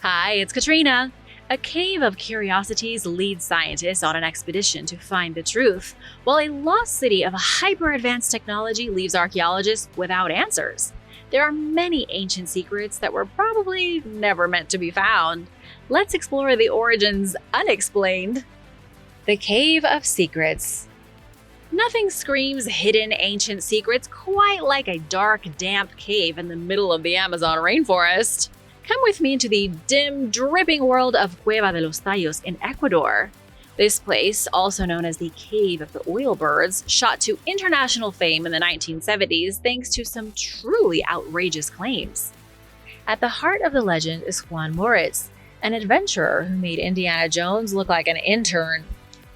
Hi, it's Katrina. A cave of curiosities leads scientists on an expedition to find the truth, while a lost city of hyper-advanced technology leaves archaeologists without answers. There are many ancient secrets that were probably never meant to be found. Let's explore the origins unexplained. The Cave of Secrets. Nothing screams hidden ancient secrets quite like a dark, damp cave in the middle of the Amazon rainforest. Come with me into the dim, dripping world of Cueva de los Tallos in Ecuador. This place, also known as the Cave of the Oil Birds, shot to international fame in the 1970s thanks to some truly outrageous claims. At the heart of the legend is Juan Moritz, an adventurer who made Indiana Jones look like an intern.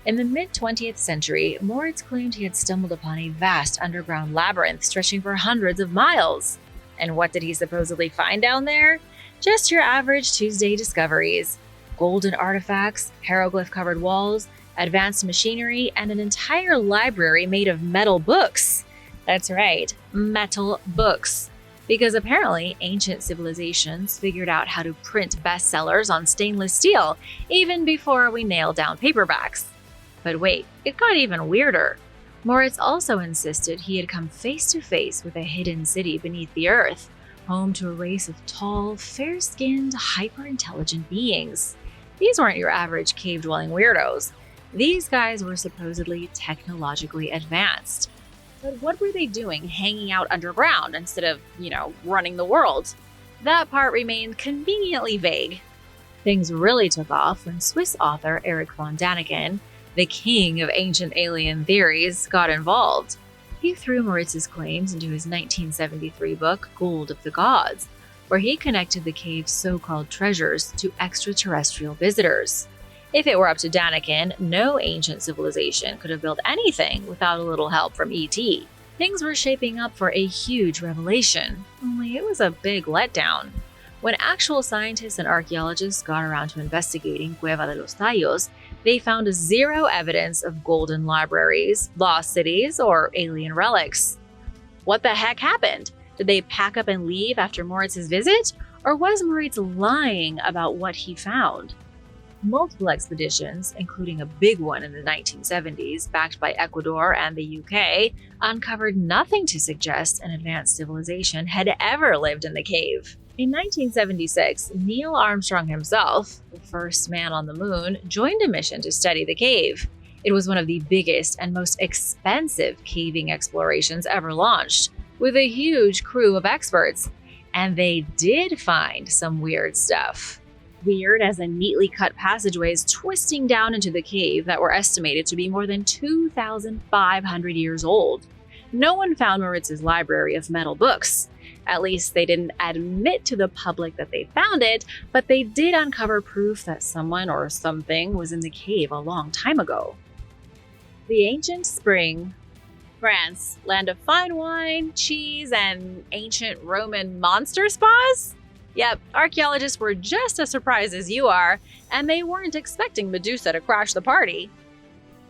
In the mid-20th century, Moritz claimed he had stumbled upon a vast underground labyrinth stretching for hundreds of miles. And what did he supposedly find down there? Just your average Tuesday discoveries. Golden artifacts, hieroglyph-covered walls, advanced machinery, and an entire library made of metal books. That's right, metal books. Because apparently, ancient civilizations figured out how to print bestsellers on stainless steel, even before we nailed down paperbacks. But wait, it got even weirder. Moritz also insisted he had come face to face with a hidden city beneath the earth, home to a race of tall, fair-skinned, hyper-intelligent beings. These weren't your average cave-dwelling weirdos. These guys were supposedly technologically advanced. But what were they doing hanging out underground instead of, running the world? That part remained conveniently vague. Things really took off when Swiss author Erich von Däniken, the king of ancient alien theories, got involved. He threw Moritz's claims into his 1973 book, Gold of the Gods, where he connected the cave's so-called treasures to extraterrestrial visitors. If it were up to Däniken, no ancient civilization could have built anything without a little help from E.T. Things were shaping up for a huge revelation, only it was a big letdown. When actual scientists and archaeologists got around to investigating Cueva de los Tallos, they found zero evidence of golden libraries, lost cities, or alien relics. What the heck happened? Did they pack up and leave after Moritz's visit? Or was Moritz lying about what he found? Multiple expeditions, including a big one in the 1970s, backed by Ecuador and the UK, uncovered nothing to suggest an advanced civilization had ever lived in the cave. In 1976, Neil Armstrong himself, the first man on the moon, joined a mission to study the cave. It was one of the biggest and most expensive caving explorations ever launched, with a huge crew of experts. And they did find some weird stuff. Weird as in neatly cut passageways twisting down into the cave that were estimated to be more than 2,500 years old. No one found Moritz's library of metal books. At least they didn't admit to the public that they found it, but they did uncover proof that someone or something was in the cave a long time ago. The Ancient Spring. France, land of fine wine, cheese, and ancient Roman monster spas? Yep, archaeologists were just as surprised as you are, and they weren't expecting Medusa to crash the party.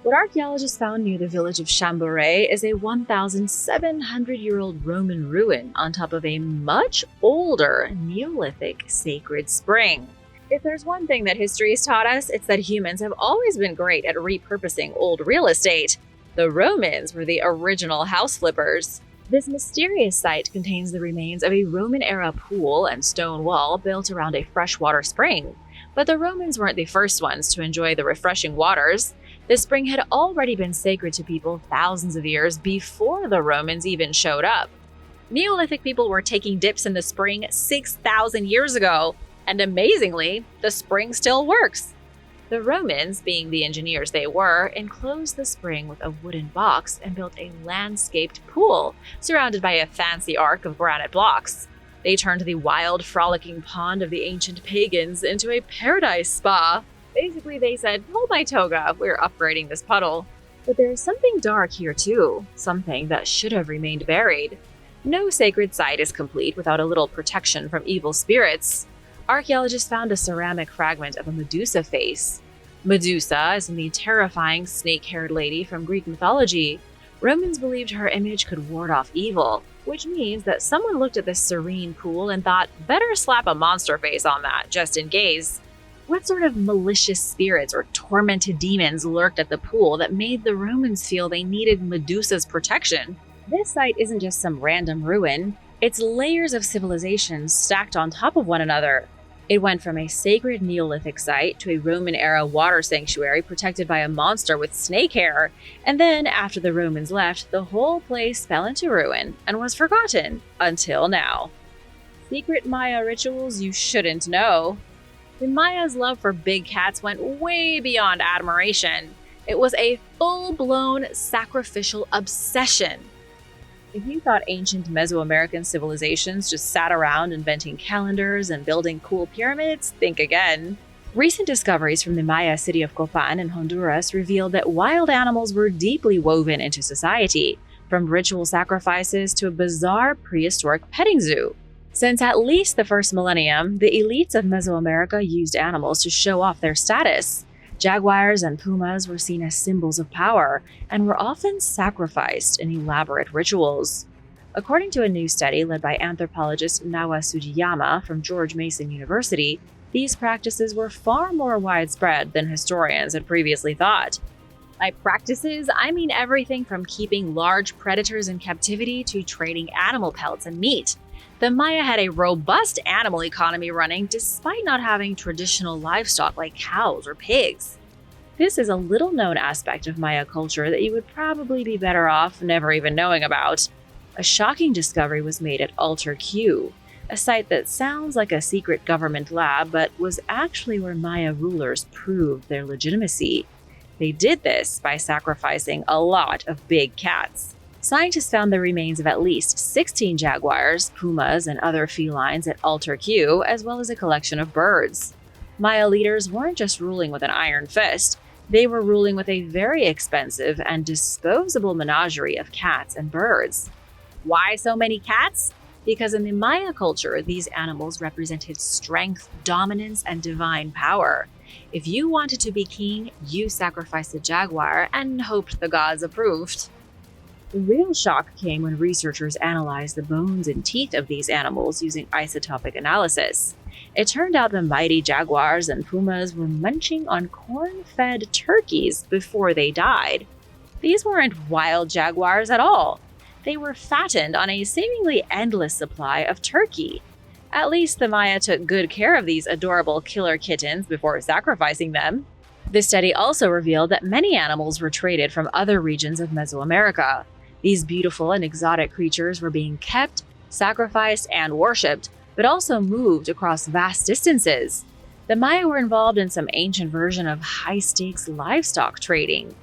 What archaeologists found near the village of Chambouret is a 1,700-year-old Roman ruin on top of a much older Neolithic sacred spring. If there's one thing that history has taught us, it's that humans have always been great at repurposing old real estate. The Romans were the original house flippers. This mysterious site contains the remains of a Roman-era pool and stone wall built around a freshwater spring. But the Romans weren't the first ones to enjoy the refreshing waters. The spring had already been sacred to people thousands of years before the Romans even showed up. Neolithic people were taking dips in the spring 6,000 years ago, and amazingly, the spring still works. The Romans, being the engineers they were, enclosed the spring with a wooden box and built a landscaped pool surrounded by a fancy arc of granite blocks. They turned the wild, frolicking pond of the ancient pagans into a paradise spa. Basically, they said, hold my toga, we're upgrading this puddle. But there's something dark here too, something that should have remained buried. No sacred site is complete without a little protection from evil spirits. Archaeologists found a ceramic fragment of a Medusa face. Medusa is the terrifying snake-haired lady from Greek mythology. Romans believed her image could ward off evil. which means that someone looked at this serene pool and thought, better slap a monster face on that, just in case. What sort of malicious spirits or tormented demons lurked at the pool that made the Romans feel they needed Medusa's protection? This site isn't just some random ruin, it's layers of civilizations stacked on top of one another. It went from a sacred Neolithic site to a Roman-era water sanctuary protected by a monster with snake hair, and then, after the Romans left, the whole place fell into ruin and was forgotten until now. Secret Maya rituals you shouldn't know. The Mayas' love for big cats went way beyond admiration. It was a full-blown sacrificial obsession. If you thought ancient Mesoamerican civilizations just sat around inventing calendars and building cool pyramids, think again. Recent discoveries from the Maya city of Copan in Honduras revealed that wild animals were deeply woven into society, from ritual sacrifices to a bizarre prehistoric petting zoo. Since at least the first millennium, the elites of Mesoamerica used animals to show off their status. Jaguars and pumas were seen as symbols of power and were often sacrificed in elaborate rituals. According to a new study led by anthropologist Nawa Sugiyama from George Mason University, these practices were far more widespread than historians had previously thought. By practices, I mean everything from keeping large predators in captivity to trading animal pelts and meat. The Maya had a robust animal economy running despite not having traditional livestock like cows or pigs. This is a little-known aspect of Maya culture that you would probably be better off never even knowing about. A shocking discovery was made at Altar Q, a site that sounds like a secret government lab but was actually where Maya rulers proved their legitimacy. They did this by sacrificing a lot of big cats. Scientists found the remains of at least 16 jaguars, pumas, and other felines at Altar Q, as well as a collection of birds. Maya leaders weren't just ruling with an iron fist, they were ruling with a very expensive and disposable menagerie of cats and birds. Why so many cats? Because in the Maya culture, these animals represented strength, dominance, and divine power. If you wanted to be king, you sacrificed a jaguar and hoped the gods approved. The real shock came when researchers analyzed the bones and teeth of these animals using isotopic analysis. It turned out the mighty jaguars and pumas were munching on corn-fed turkeys before they died. These weren't wild jaguars at all. They were fattened on a seemingly endless supply of turkey. At least the Maya took good care of these adorable killer kittens before sacrificing them. This study also revealed that many animals were traded from other regions of Mesoamerica. These beautiful and exotic creatures were being kept, sacrificed, and worshipped, but also moved across vast distances. The Maya were involved in some ancient version of high-stakes livestock trading.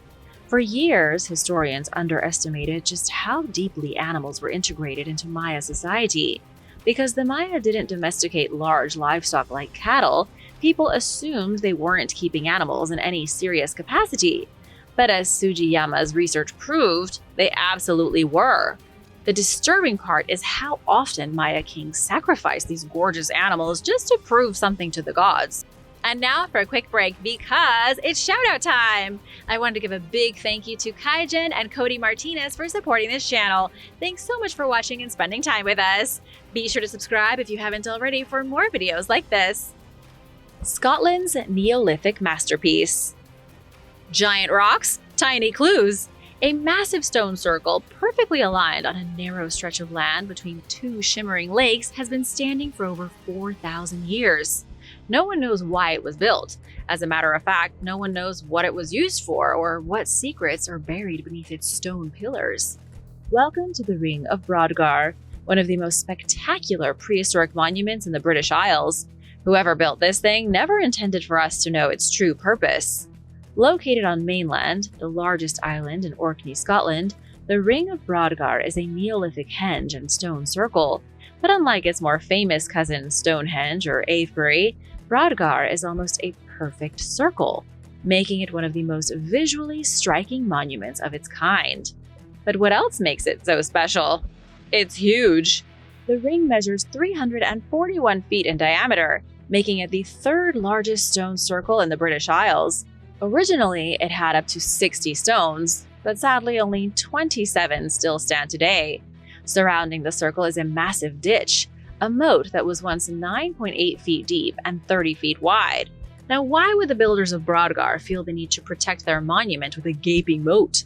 For years, historians underestimated just how deeply animals were integrated into Maya society. Because the Maya didn't domesticate large livestock like cattle, people assumed they weren't keeping animals in any serious capacity. But as Sugiyama's research proved, they absolutely were. The disturbing part is how often Maya kings sacrificed these gorgeous animals just to prove something to the gods. And now for a quick break because it's shoutout time! I wanted to give a big thank you to Kaijen and Cody Martinez for supporting this channel. Thanks so much for watching and spending time with us. Be sure to subscribe if you haven't already for more videos like this. Scotland's Neolithic masterpiece. Giant rocks, tiny clues. A massive stone circle, perfectly aligned on a narrow stretch of land between two shimmering lakes, has been standing for over 4,000 years. No one knows why it was built. As a matter of fact, no one knows what it was used for or what secrets are buried beneath its stone pillars. Welcome to the Ring of Brodgar, one of the most spectacular prehistoric monuments in the British Isles. Whoever built this thing never intended for us to know its true purpose. Located on mainland, the largest island in Orkney, Scotland, the Ring of Brodgar is a Neolithic henge and stone circle. But unlike its more famous cousin Stonehenge or Avebury, Brodgar is almost a perfect circle, making it one of the most visually striking monuments of its kind. But what else makes it so special? It's huge. The ring measures 341 feet in diameter, making it the third largest stone circle in the British Isles. Originally, it had up to 60 stones, but sadly only 27 still stand today. Surrounding the circle is a massive ditch, a moat that was once 9.8 feet deep and 30 feet wide. Now, why would the builders of Brodgar feel the need to protect their monument with a gaping moat?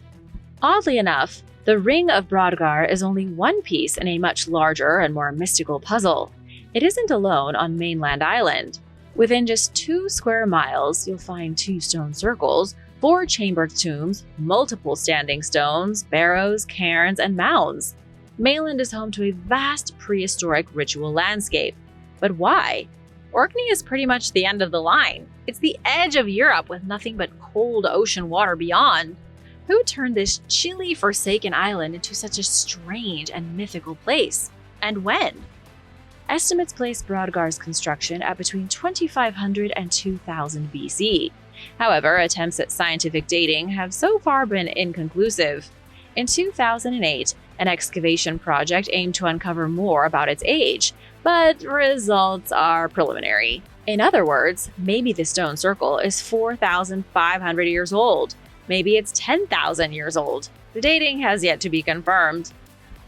Oddly enough, the Ring of Brodgar is only one piece in a much larger and more mystical puzzle. It isn't alone on mainland island. Within just 2 square miles, you'll find 2 stone circles, 4 chambered tombs, multiple standing stones, barrows, cairns, and mounds. Mainland is home to a vast prehistoric ritual landscape. But why? Orkney is pretty much the end of the line. It's the edge of Europe with nothing but cold ocean water beyond. Who turned this chilly, forsaken island into such a strange and mythical place? And when? Estimates place Brodgar's construction at between 2500 and 2000 BC. However, attempts at scientific dating have so far been inconclusive. In 2008, an excavation project aimed to uncover more about its age, but results are preliminary. In other words, maybe the stone circle is 4,500 years old. Maybe it's 10,000 years old. The dating has yet to be confirmed.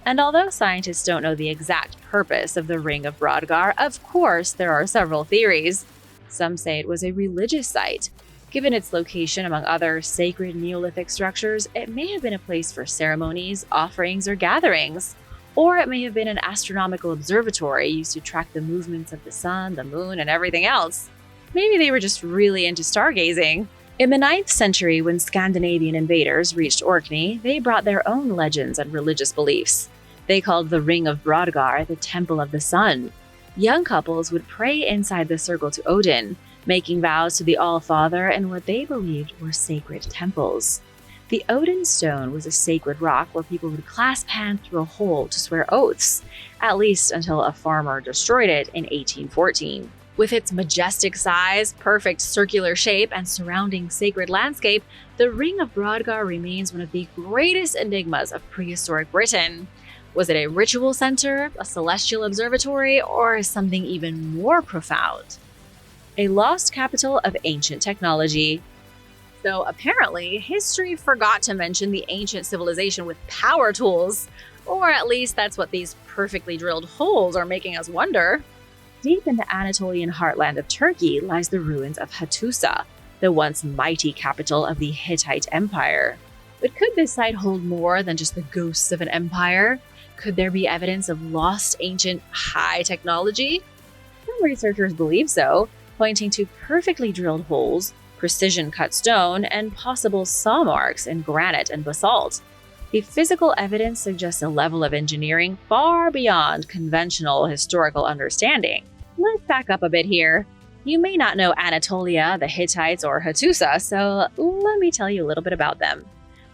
And although scientists don't know the exact purpose of the Ring of Brodgar, of course there are several theories. Some say it was a religious site. Given its location among other sacred Neolithic structures, it may have been a place for ceremonies, offerings, or gatherings. Or it may have been an astronomical observatory used to track the movements of the sun, the moon, and everything else. Maybe they were just really into stargazing. In the 9th century, when Scandinavian invaders reached Orkney, they brought their own legends and religious beliefs. They called the Ring of Brodgar the Temple of the Sun. Young couples would pray inside the circle to Odin, making vows to the All-Father in what they believed were sacred temples. The Odin Stone was a sacred rock where people would clasp hands through a hole to swear oaths, at least until a farmer destroyed it in 1814. With its majestic size, perfect circular shape, and surrounding sacred landscape, the Ring of Brodgar remains one of the greatest enigmas of prehistoric Britain. Was it a ritual center, a celestial observatory, or something even more profound? A lost capital of ancient technology. So apparently, history forgot to mention the ancient civilization with power tools, or at least that's what these perfectly drilled holes are making us wonder. Deep in the Anatolian heartland of Turkey lies the ruins of Hattusa, the once mighty capital of the Hittite Empire. But could this site hold more than just the ghosts of an empire? Could there be evidence of lost ancient high technology? Some researchers believe so, pointing to perfectly drilled holes, precision-cut stone, and possible saw marks in granite and basalt. The physical evidence suggests a level of engineering far beyond conventional historical understanding. Let's back up a bit here. You may not know Anatolia, the Hittites, or Hattusa, so let me tell you a little bit about them.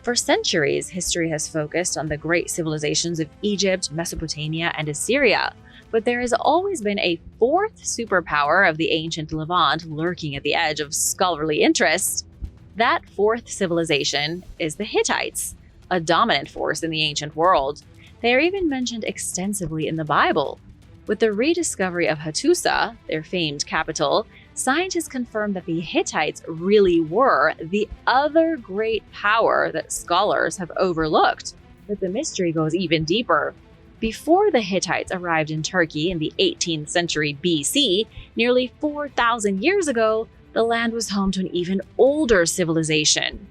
For centuries, history has focused on the great civilizations of Egypt, Mesopotamia, and Assyria, but there has always been a fourth superpower of the ancient Levant lurking at the edge of scholarly interest. That fourth civilization is the Hittites, a dominant force in the ancient world. They are even mentioned extensively in the Bible. With the rediscovery of Hattusa, their famed capital, scientists confirmed that the Hittites really were the other great power that scholars have overlooked. But the mystery goes even deeper. Before the Hittites arrived in Turkey in the 18th century BC, nearly 4,000 years ago, the land was home to an even older civilization.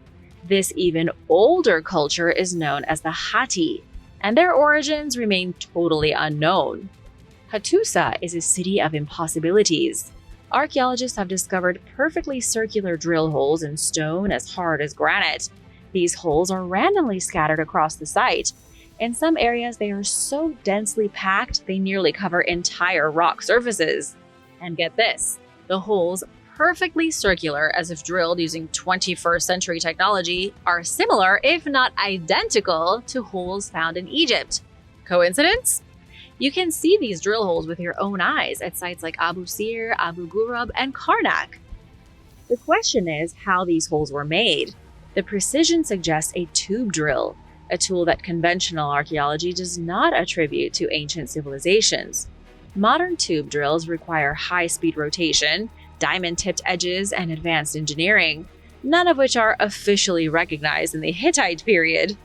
This even older culture is known as the Hatti, and their origins remain totally unknown. Hattusa is a city of impossibilities. Archaeologists have discovered perfectly circular drill holes in stone as hard as granite. These holes are randomly scattered across the site. In some areas, they are so densely packed they nearly cover entire rock surfaces. And get this, the holes, perfectly circular as if drilled using 21st century technology, are similar, if not identical, to holes found in Egypt. Coincidence? You can see these drill holes with your own eyes at sites like Abu Sir, Abu Ghurab, and Karnak. The question is how these holes were made. The precision suggests a tube drill, a tool that conventional archaeology does not attribute to ancient civilizations. Modern tube drills require high-speed rotation, diamond-tipped edges, and advanced engineering, none of which are officially recognized in the Hittite period.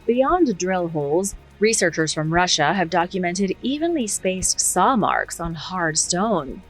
Beyond drill holes, Researchers from Russia have documented evenly spaced saw marks on hard stone.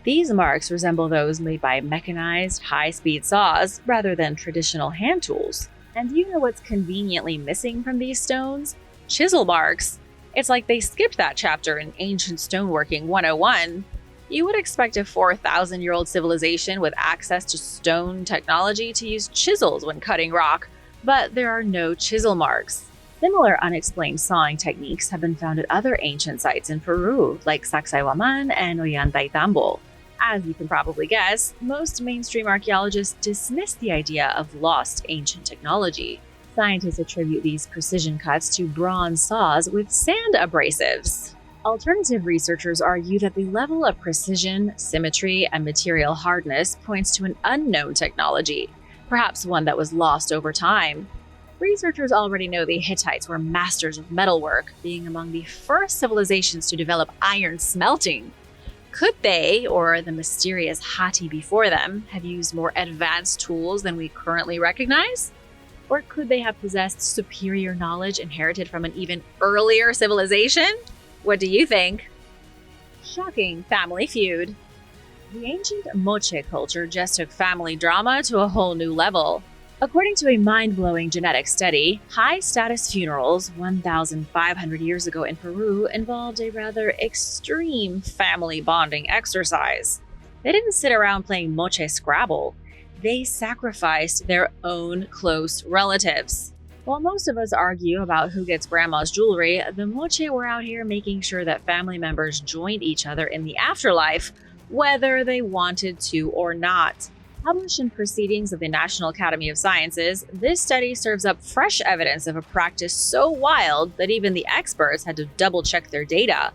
These marks resemble those made by mechanized, high-speed saws rather than traditional hand tools. And you know what's conveniently missing from these stones? Chisel marks. It's like they skipped that chapter in Ancient Stoneworking 101. You would expect a 4,000-year-old civilization with access to stone technology to use chisels when cutting rock, but there are no chisel marks. Similar unexplained sawing techniques have been found at other ancient sites in Peru, like Sacsayhuaman and Ollantaytambo. As you can probably guess, most mainstream archaeologists dismiss the idea of lost ancient technology. Scientists attribute these precision cuts to bronze saws with sand abrasives. Alternative researchers argue that the level of precision, symmetry, and material hardness points to an unknown technology, perhaps one that was lost over time. Researchers already know the Hittites were masters of metalwork, being among the first civilizations to develop iron smelting. Could they, or the mysterious Hatti before them, have used more advanced tools than we currently recognize? Or could they have possessed superior knowledge inherited from an even earlier civilization? What do you think? Shocking family feud. The ancient Moche culture just took family drama to a whole new level. According to a mind-blowing genetic study, high-status funerals 1,500 years ago in Peru involved a rather extreme family bonding exercise. They didn't sit around playing Moche Scrabble. They sacrificed their own close relatives. While most of us argue about who gets grandma's jewelry, the Moche were out here making sure that family members joined each other in the afterlife, whether they wanted to or not. Published in Proceedings of the National Academy of Sciences, this study serves up fresh evidence of a practice so wild that even the experts had to double-check their data.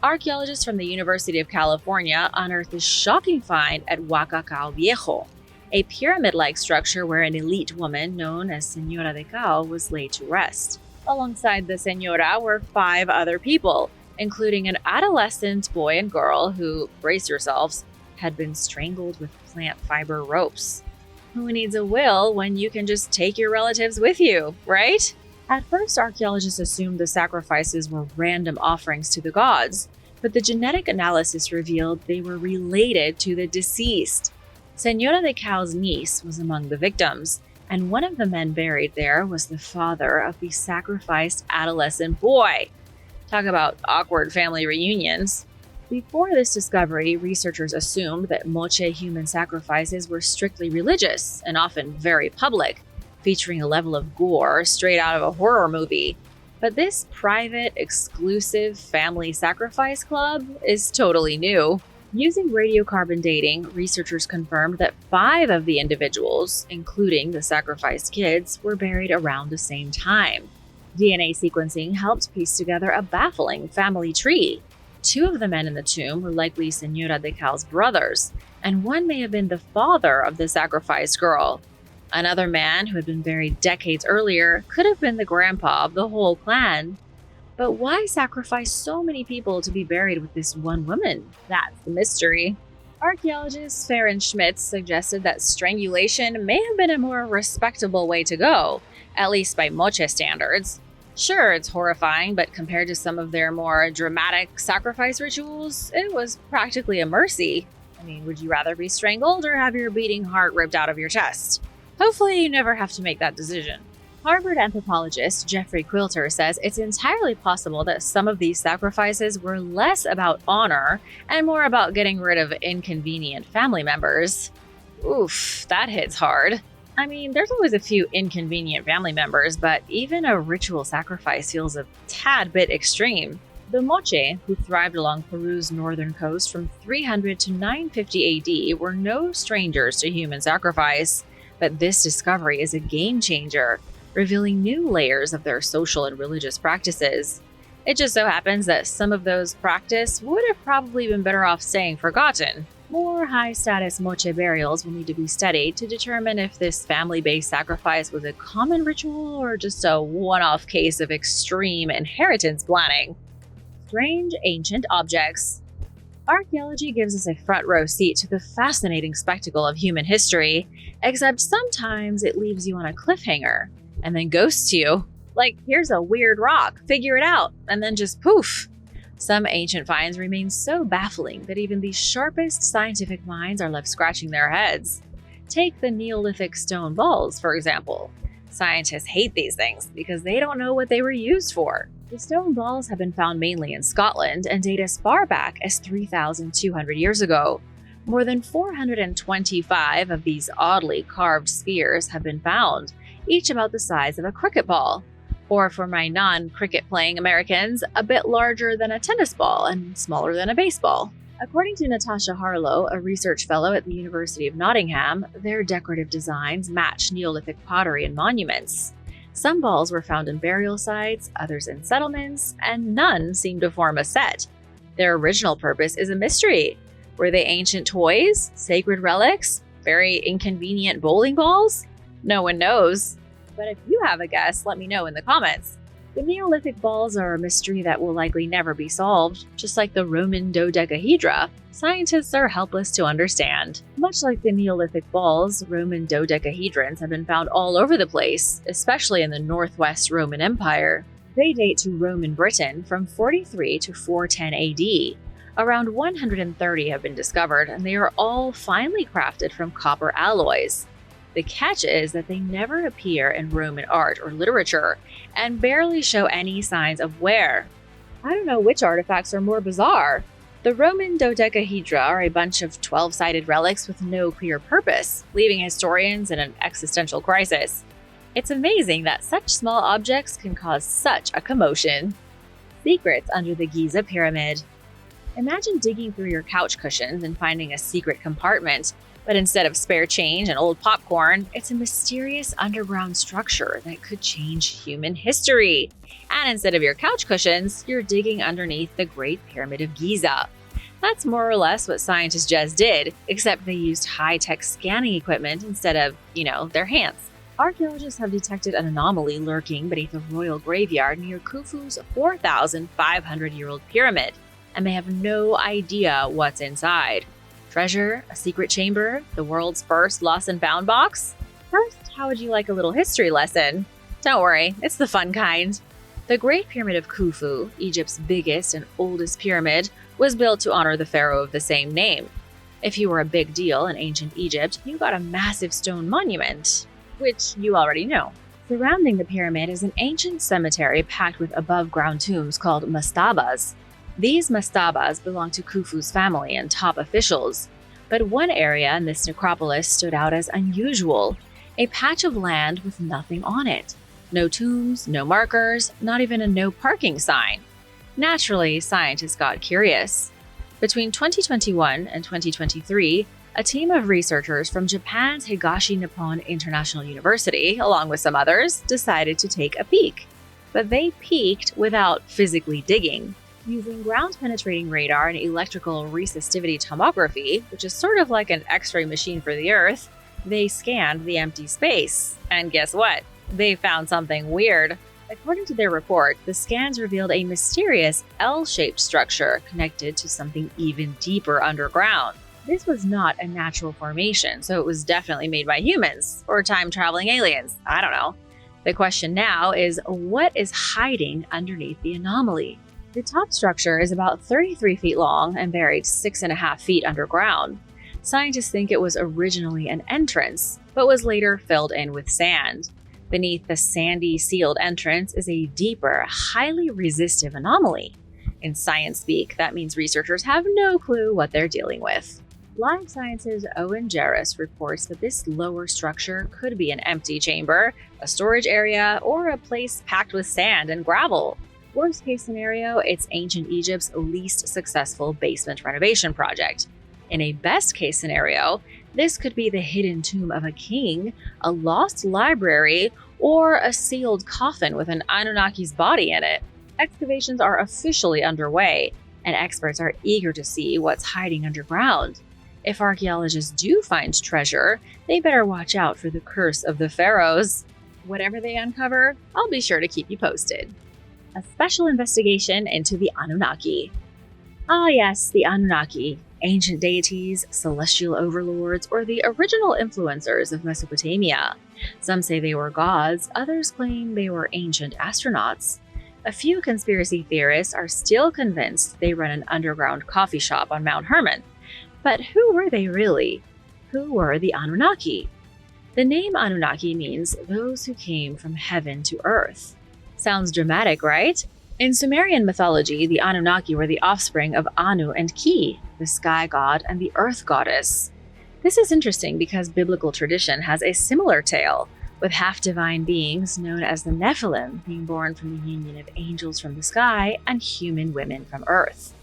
Archaeologists from the University of California unearthed a shocking find at Huacacao Viejo, a pyramid-like structure where an elite woman known as Señora de Cao was laid to rest. Alongside the Señora were 5 other people, including an adolescent boy and girl who, brace yourselves, had been strangled with plant fiber ropes. Who needs a will when you can just take your relatives with you, right? At first, archaeologists assumed the sacrifices were random offerings to the gods, but the genetic analysis revealed they were related to the deceased. Señora de Cao's niece was among the victims, and one of the men buried there was the father of the sacrificed adolescent boy. Talk about awkward family reunions. Before this discovery, researchers assumed that Moche human sacrifices were strictly religious and often very public, featuring a level of gore straight out of a horror movie. But this private, exclusive family sacrifice club is totally new. Using radiocarbon dating, researchers confirmed that 5 of the individuals, including the sacrificed kids, were buried around the same time. DNA sequencing helped piece together a baffling family tree. 2 of the men in the tomb were likely Señora de Cao's brothers, and one may have been the father of the sacrificed girl. Another man, who had been buried decades earlier, could have been the grandpa of the whole clan. But why sacrifice so many people to be buried with this one woman? That's the mystery. Archaeologist Farron Schmitz suggested that strangulation may have been a more respectable way to go, at least by Moche standards. Sure, it's horrifying, but compared to some of their more dramatic sacrifice rituals, it was practically a mercy. I mean, would you rather be strangled or have your beating heart ripped out of your chest? Hopefully, you never have to make that decision. Harvard anthropologist Jeffrey Quilter says it's entirely possible that some of these sacrifices were less about honor and more about getting rid of inconvenient family members. Oof, that hits hard. I mean, there's always a few inconvenient family members, but even a ritual sacrifice feels a tad bit extreme. The Moche, who thrived along Peru's northern coast from 300 to 950 AD, were no strangers to human sacrifice. But this discovery is a game changer, revealing new layers of their social and religious practices. It just so happens that some of those practices would have probably been better off staying forgotten. More high-status Moche burials will need to be studied to determine if this family-based sacrifice was a common ritual or just a one-off case of extreme inheritance planning. Strange ancient objects. Archaeology gives us a front-row seat to the fascinating spectacle of human history, except sometimes it leaves you on a cliffhanger and then ghosts you. Like, here's a weird rock, figure it out, and then just poof. Some ancient finds remain so baffling that even the sharpest scientific minds are left scratching their heads. Take the Neolithic stone balls, for example. Scientists hate these things because they don't know what they were used for. The stone balls have been found mainly in Scotland and date as far back as 3,200 years ago. More than 425 of these oddly carved spheres have been found, each about the size of a cricket ball. Or for my non-cricket playing Americans, a bit larger than a tennis ball and smaller than a baseball. According to Natasha Harlow, a research fellow at the University of Nottingham, their decorative designs match Neolithic pottery and monuments. Some balls were found in burial sites, others in settlements, and none seem to form a set. Their original purpose is a mystery. Were they ancient toys, sacred relics, very inconvenient bowling balls? No one knows. But if you have a guess, let me know in the comments. The Neolithic balls are a mystery that will likely never be solved, just like the Roman dodecahedra. Scientists are helpless to understand. Much like the Neolithic balls, Roman dodecahedrons have been found all over the place, especially in the Northwest Roman Empire. They date to Roman Britain from 43 to 410 AD. Around 130 have been discovered, and they are all finely crafted from copper alloys. The catch is that they never appear in Roman art or literature, and barely show any signs of wear. I don't know which artifacts are more bizarre. The Roman dodecahedra are a bunch of 12-sided relics with no clear purpose, leaving historians in an existential crisis. It's amazing that such small objects can cause such a commotion. Secrets under the Giza Pyramid. Imagine digging through your couch cushions and finding a secret compartment. But instead of spare change and old popcorn, it's a mysterious underground structure that could change human history. And instead of your couch cushions, you're digging underneath the Great Pyramid of Giza. That's more or less what scientists just did, except they used high-tech scanning equipment instead of, their hands. Archaeologists have detected an anomaly lurking beneath a royal graveyard near Khufu's 4,500-year-old pyramid, and they have no idea what's inside. Treasure, a secret chamber, the world's first lost and found box? First, how would you like a little history lesson? Don't worry, it's the fun kind. The Great Pyramid of Khufu, Egypt's biggest and oldest pyramid, was built to honor the pharaoh of the same name. If you were a big deal in ancient Egypt, you got a massive stone monument, which you already know. Surrounding the pyramid is an ancient cemetery packed with above-ground tombs called mastabas. These mastabas belong to Khufu's family and top officials, but one area in this necropolis stood out as unusual, a patch of land with nothing on it. No tombs, no markers, not even a no parking sign. Naturally, scientists got curious. Between 2021 and 2023, a team of researchers from Japan's Higashi Nippon International University, along with some others, decided to take a peek. But they peeked without physically digging. Using ground-penetrating radar and electrical resistivity tomography, which is sort of like an X-ray machine for the Earth, they scanned the empty space. And guess what? They found something weird. According to their report, the scans revealed a mysterious L-shaped structure connected to something even deeper underground. This was not a natural formation, so it was definitely made by humans, or time-traveling aliens. I don't know. The question now is, what is hiding underneath the anomaly? The top structure is about 33 feet long and buried 6.5 feet underground. Scientists think it was originally an entrance, but was later filled in with sand. Beneath the sandy, sealed entrance is a deeper, highly resistive anomaly. In science speak, that means researchers have no clue what they're dealing with. Life Sciences' Owen Jarris reports that this lower structure could be an empty chamber, a storage area, or a place packed with sand and gravel. Worst case scenario, it's ancient Egypt's least successful basement renovation project. In a best case scenario, this could be the hidden tomb of a king, a lost library, or a sealed coffin with an Anunnaki's body in it. Excavations are officially underway, and experts are eager to see what's hiding underground. If archaeologists do find treasure, they better watch out for the curse of the pharaohs. Whatever they uncover, I'll be sure to keep you posted. A special investigation into the Anunnaki. Ah yes, the Anunnaki. ancient deities, celestial overlords, or the original influencers of Mesopotamia. Some say they were gods, others claim they were ancient astronauts. A few conspiracy theorists are still convinced they run an underground coffee shop on Mount Hermon. But who were they really? Who were the Anunnaki? The name Anunnaki means those who came from heaven to earth. Sounds dramatic, right? In Sumerian mythology, the Anunnaki were the offspring of Anu and Ki, the sky god and the earth goddess. This is interesting because biblical tradition has a similar tale, with half-divine beings known as the Nephilim being born from the union of angels from the sky and human women from earth.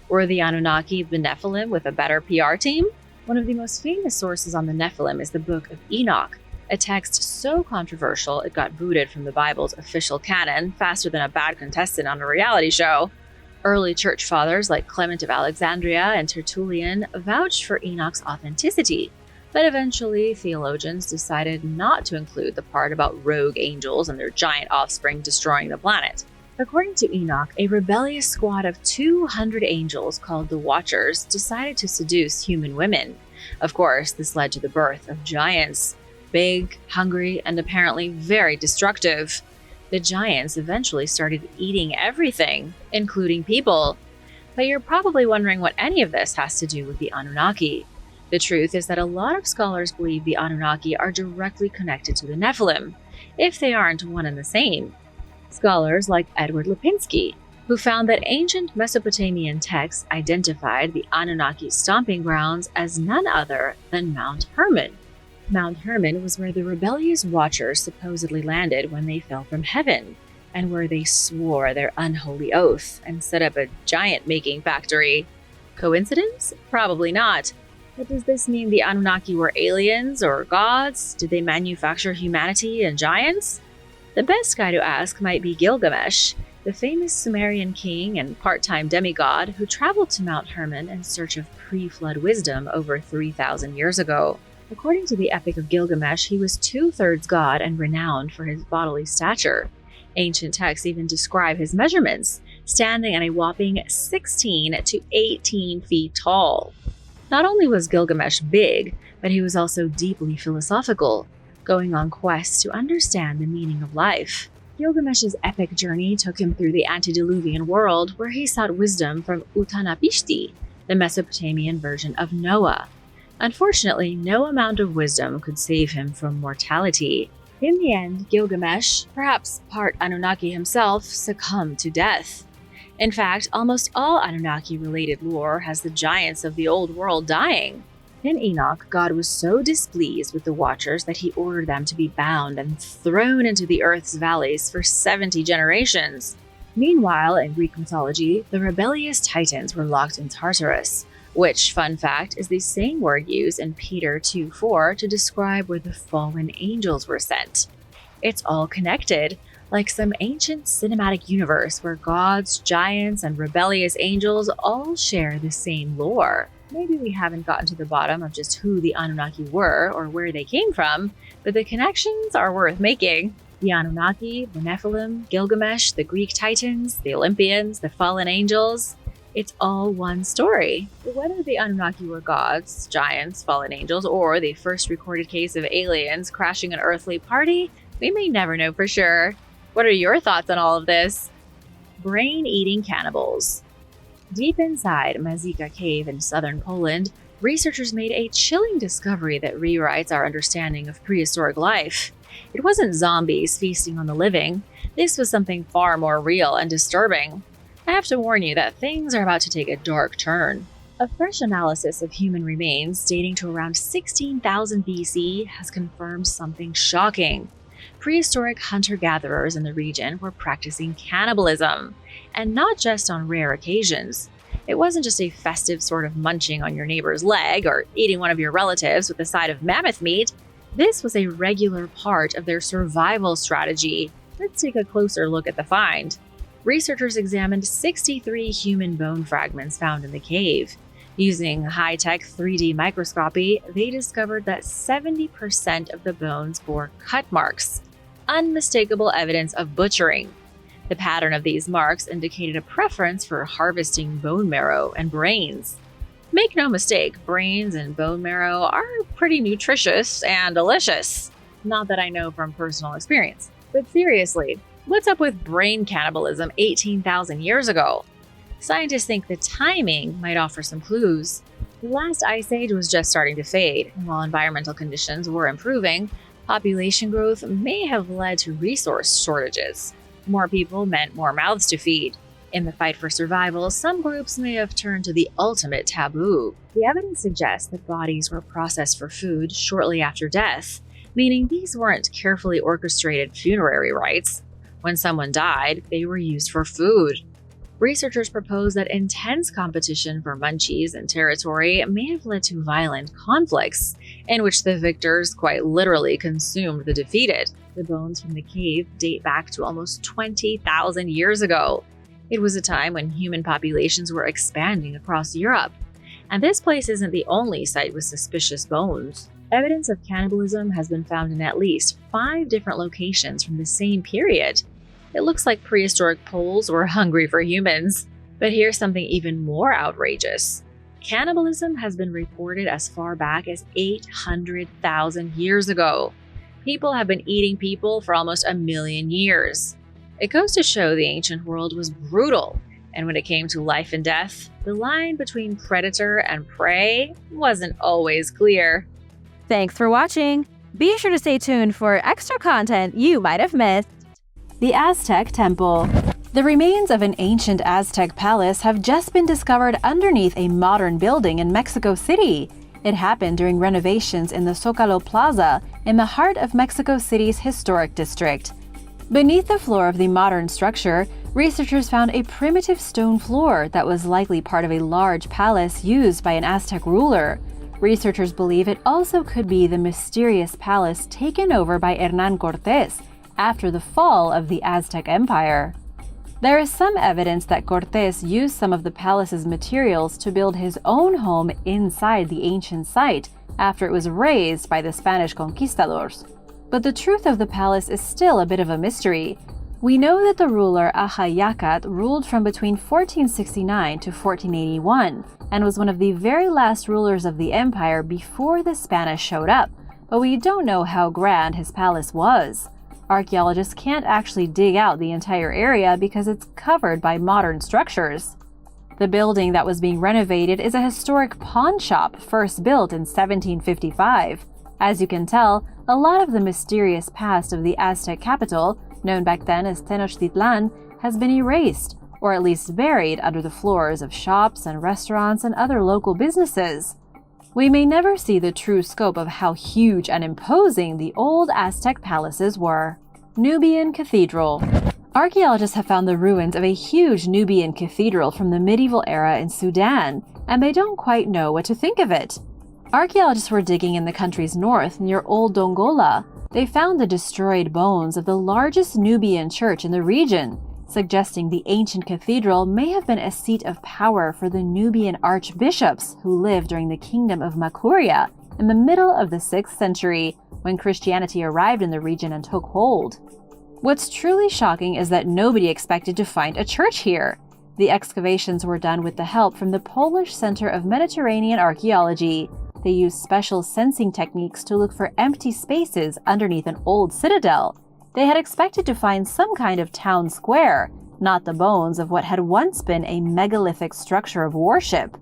Were the Anunnaki the Nephilim with a better PR team? One of the most famous sources on the Nephilim is the Book of Enoch, a text so controversial it got booted from the Bible's official canon faster than a bad contestant on a reality show. Early church fathers like Clement of Alexandria and Tertullian vouched for Enoch's authenticity, but eventually theologians decided not to include the part about rogue angels and their giant offspring destroying the planet. According to Enoch, a rebellious squad of 200 angels called the Watchers decided to seduce human women. Of course, this led to the birth of giants. Big, hungry, and apparently very destructive. The giants eventually started eating everything, including people. But you're probably wondering what any of this has to do with the Anunnaki. The truth is that a lot of scholars believe the Anunnaki are directly connected to the Nephilim, if they aren't one and the same. Scholars like Edward Lipinski, who found that ancient Mesopotamian texts identified the Anunnaki's stomping grounds as none other than Mount Hermon. Mount Hermon was where the rebellious Watchers supposedly landed when they fell from heaven, and where they swore their unholy oath and set up a giant-making factory. Coincidence? Probably not. But does this mean the Anunnaki were aliens or gods? Did they manufacture humanity and giants? The best guy to ask might be Gilgamesh, the famous Sumerian king and part-time demigod who traveled to Mount Hermon in search of pre-flood wisdom over 3,000 years ago. According to the Epic of Gilgamesh, he was 2/3 god and renowned for his bodily stature. Ancient texts even describe his measurements, standing at a whopping 16 to 18 feet tall. Not only was Gilgamesh big, but he was also deeply philosophical, going on quests to understand the meaning of life. Gilgamesh's epic journey took him through the antediluvian world, where he sought wisdom from Utanapishti, the Mesopotamian version of Noah. Unfortunately, no amount of wisdom could save him from mortality. In the end, Gilgamesh, perhaps part Anunnaki himself, succumbed to death. In fact, almost all Anunnaki-related lore has the giants of the old world dying. In Enoch, God was so displeased with the Watchers that he ordered them to be bound and thrown into the earth's valleys for 70 generations. Meanwhile, in Greek mythology, the rebellious Titans were locked in Tartarus, which, fun fact, is the same word used in Peter 2:4 to describe where the fallen angels were sent. It's all connected, like some ancient cinematic universe where gods, giants, and rebellious angels all share the same lore. Maybe we haven't gotten to the bottom of just who the Anunnaki were or where they came from, but the connections are worth making. The Anunnaki, the Nephilim, Gilgamesh, the Greek Titans, the Olympians, the fallen angels. It's all one story. Whether the Anunnaki were gods, giants, fallen angels, or the first recorded case of aliens crashing an earthly party, we may never know for sure. What are your thoughts on all of this? Brain-eating cannibals. Deep inside Mazika Cave in southern Poland, researchers made a chilling discovery that rewrites our understanding of prehistoric life. It wasn't zombies feasting on the living. This was something far more real and disturbing. I have to warn you that things are about to take a dark turn. A fresh analysis of human remains dating to around 16,000 BC has confirmed something shocking. Prehistoric hunter-gatherers in the region were practicing cannibalism, and not just on rare occasions. It wasn't just a festive sort of munching on your neighbor's leg or eating one of your relatives with a side of mammoth meat. This was a regular part of their survival strategy. Let's take a closer look at the find. Researchers examined 63 human bone fragments found in the cave. Using high-tech 3D microscopy, they discovered that 70% of the bones bore cut marks, unmistakable evidence of butchering. The pattern of these marks indicated a preference for harvesting bone marrow and brains. Make no mistake, brains and bone marrow are pretty nutritious and delicious. Not that I know from personal experience. But seriously, what's up with brain cannibalism 18,000 years ago? Scientists think the timing might offer some clues. The last ice age was just starting to fade, and while environmental conditions were improving, population growth may have led to resource shortages. More people meant more mouths to feed. In the fight for survival, some groups may have turned to the ultimate taboo. The evidence suggests that bodies were processed for food shortly after death, meaning these weren't carefully orchestrated funerary rites. When someone died, they were used for food. Researchers propose that intense competition for munchies and territory may have led to violent conflicts, in which the victors quite literally consumed the defeated. The bones from the cave date back to almost 20,000 years ago. It was a time when human populations were expanding across Europe. And this place isn't the only site with suspicious bones. Evidence of cannibalism has been found in at least 5 different locations from the same period. It looks like prehistoric Poles were hungry for humans. But here's something even more outrageous. Cannibalism has been reported as far back as 800,000 years ago. People have been eating people for almost 1,000,000 years. It goes to show the ancient world was brutal, and when it came to life and death, the line between predator and prey wasn't always clear. Thanks for watching! Be sure to stay tuned for extra content you might have missed. The Aztec Temple. The remains of an ancient Aztec palace have just been discovered underneath a modern building in Mexico City. It happened during renovations in the Zócalo Plaza in the heart of Mexico City's historic district. Beneath the floor of the modern structure, researchers found a primitive stone floor that was likely part of a large palace used by an Aztec ruler. Researchers believe it also could be the mysterious palace taken over by Hernán Cortés after the fall of the Aztec Empire. There is some evidence that Cortés used some of the palace's materials to build his own home inside the ancient site after it was razed by the Spanish conquistadors. But the truth of the palace is still a bit of a mystery. We know that the ruler Ajayacat ruled from between 1469 to 1481 and was one of the very last rulers of the empire before the Spanish showed up, but we don't know how grand his palace was. Archaeologists can't actually dig out the entire area because it's covered by modern structures. The building that was being renovated is a historic pawn shop first built in 1755. As you can tell, a lot of the mysterious past of the Aztec capital, known back then as Tenochtitlan, has been erased, or at least buried under the floors of shops and restaurants and other local businesses. We may never see the true scope of how huge and imposing the old Aztec palaces were. Nubian Cathedral. Archaeologists have found the ruins of a huge Nubian cathedral from the medieval era in Sudan, and they don't quite know what to think of it. Archaeologists were digging in the country's north near Old Dongola. They found the destroyed bones of the largest Nubian church in the region, suggesting the ancient cathedral may have been a seat of power for the Nubian archbishops who lived during the kingdom of Makuria in the middle of the 6th century, when Christianity arrived in the region and took hold. What's truly shocking is that nobody expected to find a church here. The excavations were done with the help from the Polish Center of Mediterranean Archaeology. They used special sensing techniques to look for empty spaces underneath an old citadel. They had expected to find some kind of town square, not the bones of what had once been a megalithic structure of worship.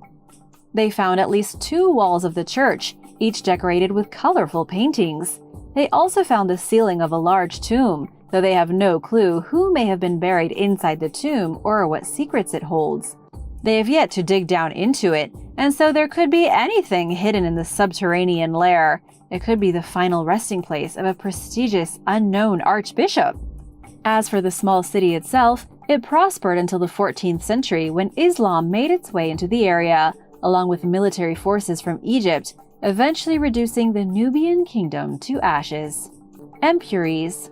They found at least 2 walls of the church, each decorated with colorful paintings. They also found the ceiling of a large tomb, though they have no clue who may have been buried inside the tomb or what secrets it holds. They have yet to dig down into it, and so there could be anything hidden in the subterranean lair. It could be the final resting place of a prestigious, unknown archbishop. As for the small city itself, it prospered until the 14th century when Islam made its way into the area, along with military forces from Egypt, eventually reducing the Nubian kingdom to ashes. Empuries.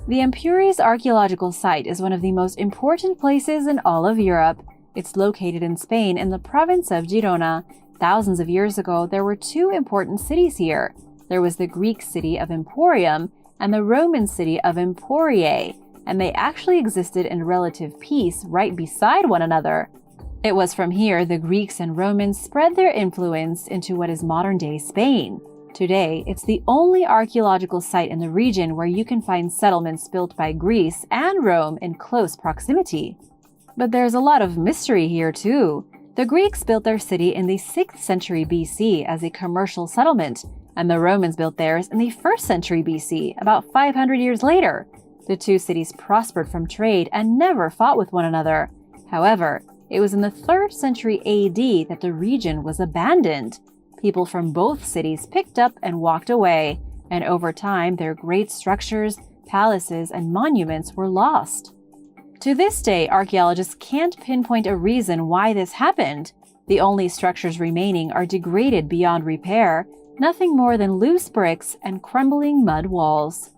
The Empuries archaeological site is one of the most important places in all of Europe. It's located in Spain in the province of Girona. Thousands of years ago, there were 2 important cities here. There was the Greek city of Emporium and the Roman city of Emporiae, and they actually existed in relative peace right beside one another. It was from here the Greeks and Romans spread their influence into what is modern-day Spain. Today, it's the only archaeological site in the region where you can find settlements built by Greece and Rome in close proximity. But there's a lot of mystery here too. The Greeks built their city in the 6th century BC as a commercial settlement, and the Romans built theirs in the 1st century BC, about 500 years later. The two cities prospered from trade and never fought with one another. However, it was in the 3rd century AD that the region was abandoned. People from both cities picked up and walked away, and over time their great structures, palaces, and monuments were lost. To this day, archaeologists can't pinpoint a reason why this happened. The only structures remaining are degraded beyond repair, nothing more than loose bricks and crumbling mud walls.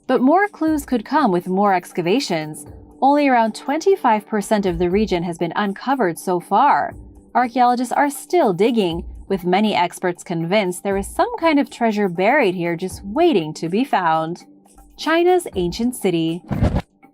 But more clues could come with more excavations. Only around 25% of the region has been uncovered so far. Archaeologists are still digging, with many experts convinced there is some kind of treasure buried here just waiting to be found. China's ancient city.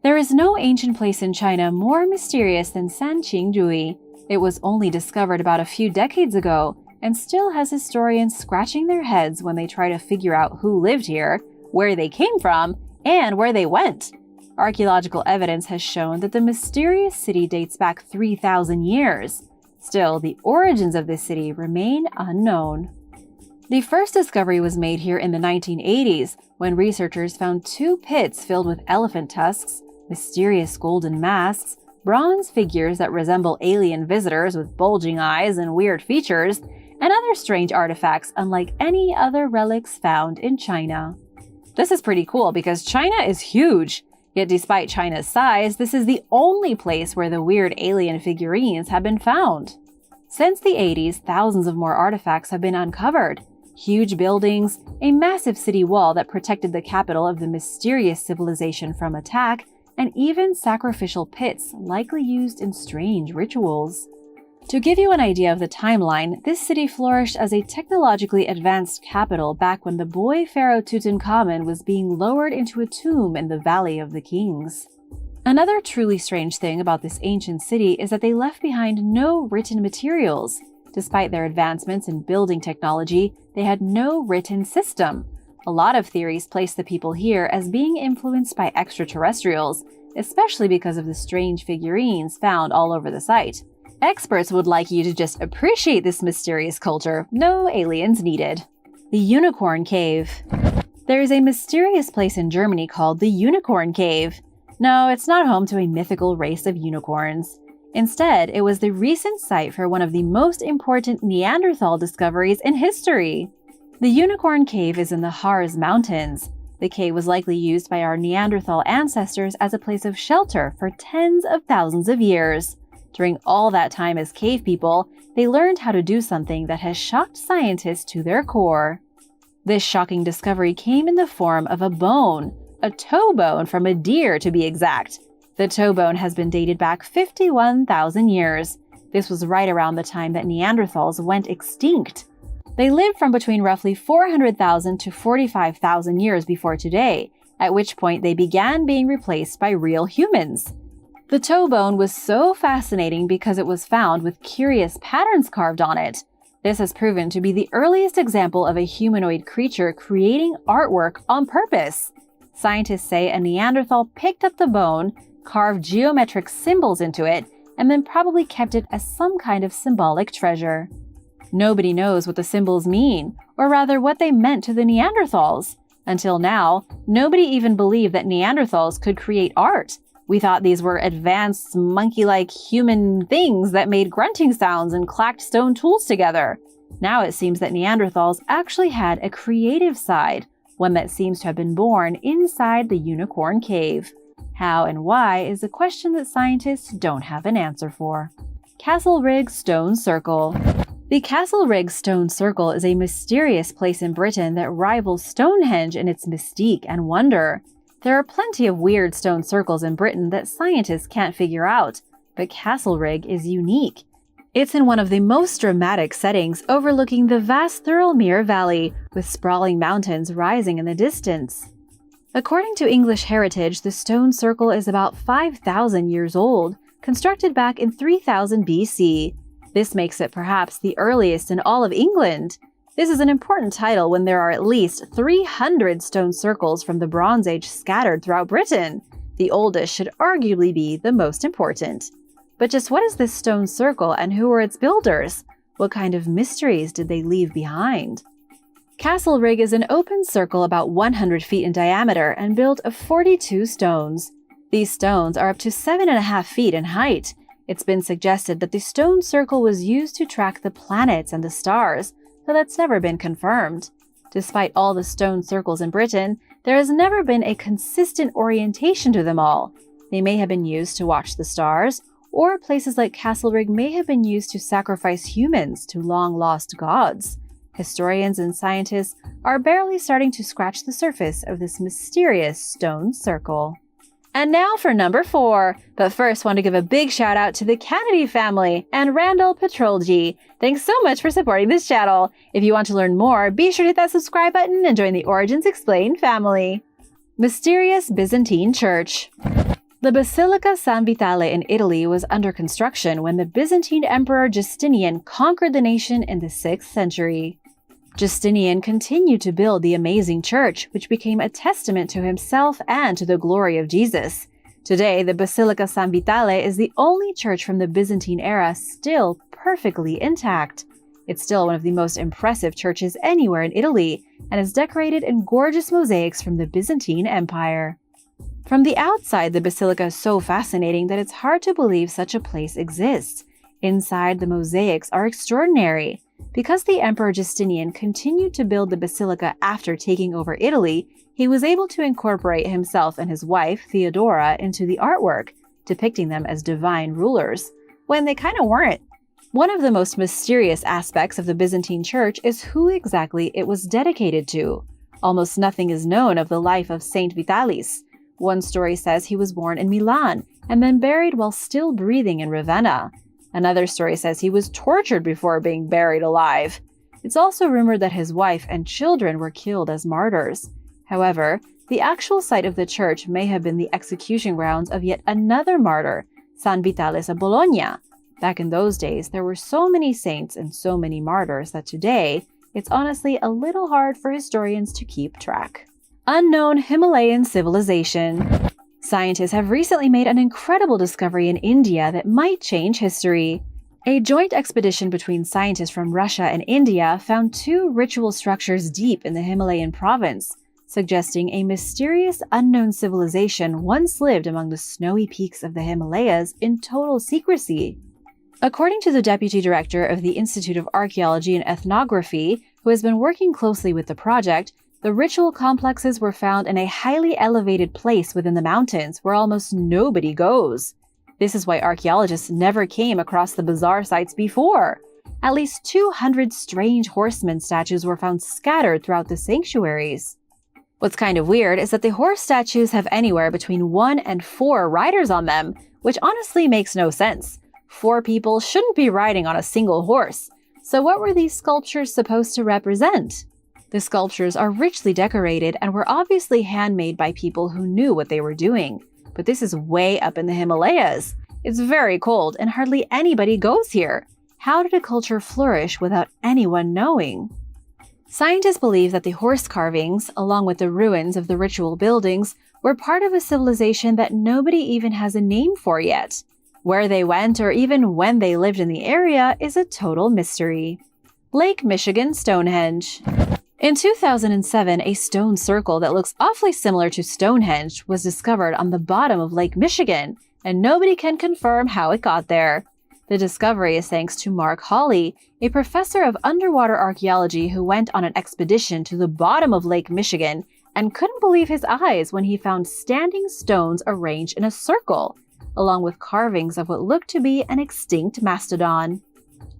There is no ancient place in China more mysterious than Sanqingdui. It was only discovered about a few decades ago and still has historians scratching their heads when they try to figure out who lived here, where they came from, and where they went. Archaeological evidence has shown that the mysterious city dates back 3,000 years. Still, the origins of this city remain unknown. The first discovery was made here in the 1980s, when researchers found 2 pits filled with elephant tusks, mysterious golden masks, bronze figures that resemble alien visitors with bulging eyes and weird features, and other strange artifacts unlike any other relics found in China. This is pretty cool because China is huge. Yet despite China's size, this is the only place where the weird alien figurines have been found. Since the 80s, thousands of more artifacts have been uncovered. Huge buildings, a massive city wall that protected the capital of the mysterious civilization from attack, and even sacrificial pits likely used in strange rituals. To give you an idea of the timeline, this city flourished as a technologically advanced capital back when the boy pharaoh Tutankhamun was being lowered into a tomb in the Valley of the Kings. Another truly strange thing about this ancient city is that they left behind no written materials. Despite their advancements in building technology, they had no written system. A lot of theories place the people here as being influenced by extraterrestrials, especially because of the strange figurines found all over the site. Experts would like you to just appreciate this mysterious culture, no aliens needed. The Unicorn Cave. There is a mysterious place in Germany called the Unicorn Cave. No, it's not home to a mythical race of unicorns. Instead, it was the recent site for one of the most important Neanderthal discoveries in history. The Unicorn Cave is in the Harz Mountains. The cave was likely used by our Neanderthal ancestors as a place of shelter for tens of thousands of years. During all that time as cave people, they learned how to do something that has shocked scientists to their core. This shocking discovery came in the form of a bone, a toe bone from a deer to be exact. The toe bone has been dated back 51,000 years. This was right around the time that Neanderthals went extinct. They lived from between roughly 400,000 to 45,000 years before today, at which point they began being replaced by real humans. The toe bone was so fascinating because it was found with curious patterns carved on it. This has proven to be the earliest example of a humanoid creature creating artwork on purpose. Scientists say a Neanderthal picked up the bone, carved geometric symbols into it, and then probably kept it as some kind of symbolic treasure. Nobody knows what the symbols mean, or rather what they meant to the Neanderthals. Until now, nobody even believed that Neanderthals could create art. We thought these were advanced, monkey-like human things that made grunting sounds and clacked stone tools together. Now it seems that Neanderthals actually had a creative side, one that seems to have been born inside the Unicorn Cave. How and why is a question that scientists don't have an answer for. Castlereagh Stone Circle. The Castlereagh Stone Circle is a mysterious place in Britain that rivals Stonehenge in its mystique and wonder. There are plenty of weird stone circles in Britain that scientists can't figure out, but Castlereagh is unique. It's in one of the most dramatic settings overlooking the vast Thirlmere Valley, with sprawling mountains rising in the distance. According to English Heritage, the stone circle is about 5,000 years old, constructed back in 3000 BC. This makes it perhaps the earliest in all of England. This is an important title when there are at least 300 stone circles from the Bronze Age scattered throughout Britain. The oldest should arguably be the most important. But just what is this stone circle and who were its builders? What kind of mysteries did they leave behind? Castle Rig is an open circle about 100 feet in diameter and built of 42 stones. These stones are up to 7.5 feet in height. It's been suggested that the stone circle was used to track the planets and the stars, but that's never been confirmed. Despite all the stone circles in Britain, there has never been a consistent orientation to them all. They may have been used to watch the stars, or places like Castlerig may have been used to sacrifice humans to long-lost gods. Historians and scientists are barely starting to scratch the surface of this mysterious stone circle. And now for number 4. But first, want to give a big shout out to the Kennedy family and Randall Petrolgi. Thanks so much for supporting this channel. If you want to learn more, be sure to hit that subscribe button and join the Origins Explained family. Mysterious Byzantine Church. The Basilica San Vitale in Italy was under construction when the Byzantine Emperor Justinian conquered the nation in the 6th century. Justinian continued to build the amazing church, which became a testament to himself and to the glory of Jesus. Today, the Basilica San Vitale is the only church from the Byzantine era still perfectly intact. It's still one of the most impressive churches anywhere in Italy, and is decorated in gorgeous mosaics from the Byzantine Empire. From the outside, the basilica is so fascinating that it's hard to believe such a place exists. Inside, the mosaics are extraordinary. Because the Emperor Justinian continued to build the basilica after taking over Italy, he was able to incorporate himself and his wife, Theodora, into the artwork, depicting them as divine rulers, when they kind of weren't. One of the most mysterious aspects of the Byzantine Church is who exactly it was dedicated to. Almost nothing is known of the life of Saint Vitalis. One story says he was born in Milan and then buried while still breathing in Ravenna. Another story says he was tortured before being buried alive. It's also rumored that his wife and children were killed as martyrs. However, the actual site of the church may have been the execution grounds of yet another martyr, San Vitalis of Bologna. Back in those days, there were so many saints and so many martyrs that today, it's honestly a little hard for historians to keep track. Unknown Himalayan civilization. Scientists have recently made an incredible discovery in India that might change history. A joint expedition between scientists from Russia and India found 2 ritual structures deep in the Himalayan province, suggesting a mysterious unknown civilization once lived among the snowy peaks of the Himalayas in total secrecy. According to the deputy director of the Institute of Archaeology and Ethnography, who has been working closely with the project, the ritual complexes were found in a highly elevated place within the mountains where almost nobody goes. This is why archaeologists never came across the bizarre sites before. At least 200 strange horseman statues were found scattered throughout the sanctuaries. What's kind of weird is that the horse statues have anywhere between 1 and 4 riders on them, which honestly makes no sense. 4 people shouldn't be riding on a single horse. So what were these sculptures supposed to represent? The sculptures are richly decorated and were obviously handmade by people who knew what they were doing. But this is way up in the Himalayas. It's very cold and hardly anybody goes here. How did a culture flourish without anyone knowing? Scientists believe that the horse carvings, along with the ruins of the ritual buildings, were part of a civilization that nobody even has a name for yet. Where they went or even when they lived in the area is a total mystery. Lake Michigan Stonehenge. In 2007, a stone circle that looks awfully similar to Stonehenge was discovered on the bottom of Lake Michigan, and nobody can confirm how it got there. The discovery is thanks to Mark Hawley, a professor of underwater archaeology who went on an expedition to the bottom of Lake Michigan and couldn't believe his eyes when he found standing stones arranged in a circle, along with carvings of what looked to be an extinct mastodon.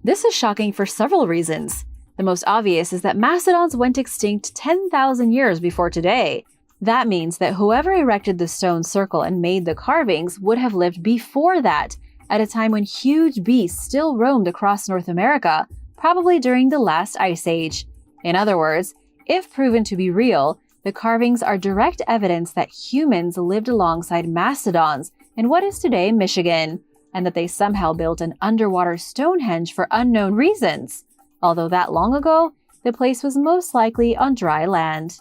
This is shocking for several reasons. The most obvious is that mastodons went extinct 10,000 years before today. That means that whoever erected the stone circle and made the carvings would have lived before that, at a time when huge beasts still roamed across North America, probably during the last ice age. In other words, if proven to be real, the carvings are direct evidence that humans lived alongside mastodons in what is today Michigan. and that they somehow built an underwater Stonehenge for unknown reasons, although that long ago, the place was most likely on dry land.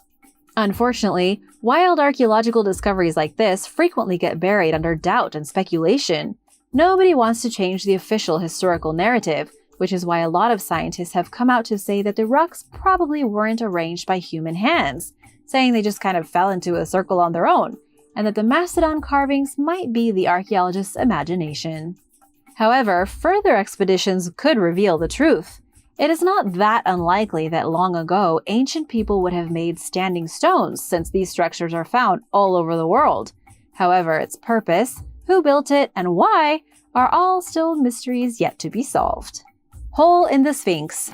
Unfortunately, wild archaeological discoveries like this frequently get buried under doubt and speculation. Nobody wants to change the official historical narrative, which is why a lot of scientists have come out to say that the rocks probably weren't arranged by human hands, saying they just kind of fell into a circle on their own, and that the mastodon carvings might be the archaeologists' imagination. However, further expeditions could reveal the truth. It is not that unlikely that long ago, ancient people would have made standing stones, since these structures are found all over the world. However, its purpose, who built it, and why are all still mysteries yet to be solved. Hole in the Sphinx.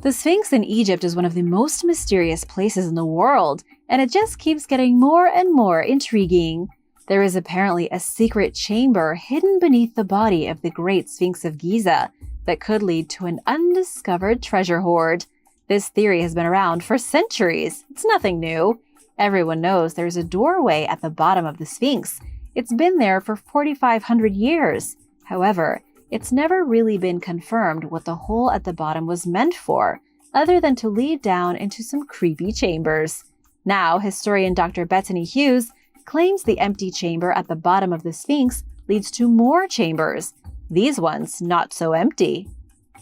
The Sphinx in Egypt is one of the most mysterious places in the world, and it just keeps getting more and more intriguing. There is apparently a secret chamber hidden beneath the body of the Great Sphinx of Giza that could lead to an undiscovered treasure hoard. This theory has been around for centuries. It's nothing new. Everyone knows there's a doorway at the bottom of the Sphinx. It's been there for 4,500 years. However, it's never really been confirmed what the hole at the bottom was meant for, other than to lead down into some creepy chambers. Now, historian Dr. Bettany Hughes claims the empty chamber at the bottom of the Sphinx leads to more chambers, these ones not so empty.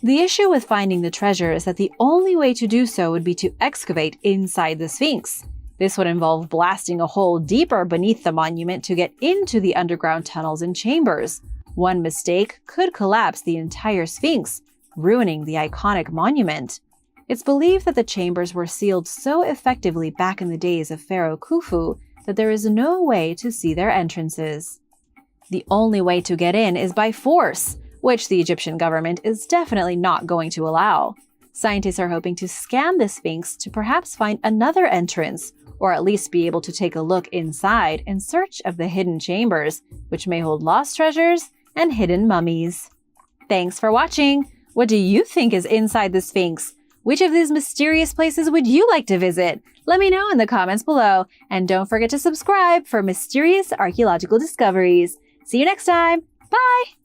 The issue with finding the treasure is that the only way to do so would be to excavate inside the Sphinx. This would involve blasting a hole deeper beneath the monument to get into the underground tunnels and chambers. One mistake could collapse the entire Sphinx, ruining the iconic monument. It's believed that the chambers were sealed so effectively back in the days of Pharaoh Khufu that there is no way to see their entrances. The only way to get in is by force, which the Egyptian government is definitely not going to allow. Scientists are hoping to scan the Sphinx to perhaps find another entrance, or at least be able to take a look inside in search of the hidden chambers, which may hold lost treasures and hidden mummies. Thanks for watching! What do you think is inside the Sphinx? Which of these mysterious places would you like to visit? Let me know in the comments below, and don't forget to subscribe for mysterious archaeological discoveries. See you next time! Bye!